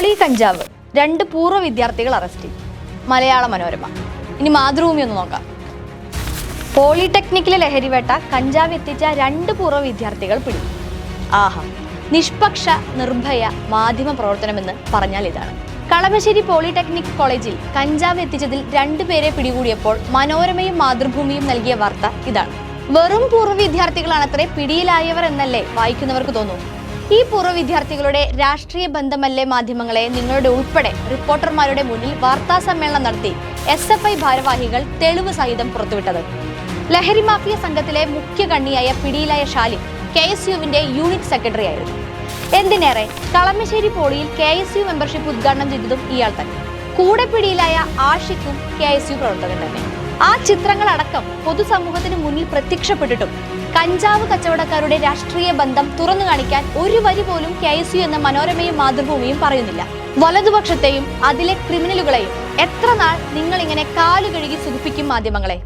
Poly കഞ്ചാവ്, 2 പൂർവ്വ വിദ്യാർത്ഥികൾ അറസ്റ്റിൽ. മലയാള മനോരമ. ഇനി മാതൃഭൂമി ഒന്ന് നോക്കാം. പോളിടെക്നിക്കിലെ ലഹരിവേട്ട, കഞ്ചാവ് എത്തിച്ച 2 പൂർവ്വ വിദ്യാർത്ഥികൾ പിടി. ആഹാ, നിഷ്പക്ഷ നിർഭയ മാധ്യമ പ്രവർത്തനമെന്ന് പറഞ്ഞാൽ ഇതാണ്. കളമശ്ശേരി പോളിടെക്നിക് കോളേജിൽ കഞ്ചാവ് എത്തിച്ചതിൽ 2 പേരെ പിടികൂടിയപ്പോൾ മനോരമയും മാതൃഭൂമിയും നൽകിയ വാർത്ത ഇതാണ്. വെറും പൂർവ്വ വിദ്യാർത്ഥികളാണത്രേ പിടിയിലായവർ എന്നല്ലേ വായിക്കുന്നവർക്ക് തോന്നും. ഈ പൂർവ്വ വിദ്യാർത്ഥികളുടെ രാഷ്ട്രീയ ബന്ധമല്ലേ മാധ്യമങ്ങളെ നിങ്ങളുടെ ഉൾപ്പെടെ റിപ്പോർട്ടർമാരുടെ മുന്നിൽ വാർത്താ സമ്മേളനം നടത്തി SFI ഭാരവാഹികൾ തെളിവ് സഹിതം പുറത്തുവിട്ടത്. ലഹരി മാഫിയ സംഘത്തിലെ മുഖ്യ കണ്ണിയായ പിടിയിലായ ഷാലിം KSUവിന്റെ യൂണിറ്റ് സെക്രട്ടറി ആയിരുന്നു. എന്തിനേറെ, കളമശ്ശേരി പോളിയിൽ KSU മെമ്പർഷിപ്പ് ഉദ്ഘാടനം ചെയ്തതും ഇയാൾ തന്നെ. കൂടെ പിടിയിലായ ആഷിഖും KSU പ്രവർത്തകൻ തന്നെ. ആ ചിത്രങ്ങളടക്കം പൊതുസമൂഹത്തിന് മുന്നിൽ പ്രത്യക്ഷപ്പെട്ടിട്ടും കഞ്ചാവ് കച്ചവടക്കാരുടെ രാഷ്ട്രീയ ബന്ധം തുറന്നു കാണിക്കാൻ ഒരു വരി പോലും KSU എന്ന മനോരമയും മാതൃഭൂമിയും പറയുന്നില്ല. വലതുപക്ഷത്തെയും അതിലെ ക്രിമിനലുകളെയും എത്ര നാൾ നിങ്ങൾ ഇങ്ങനെ കാലുകഴുകി സുഖിപ്പിക്കും മാധ്യമങ്ങളെ?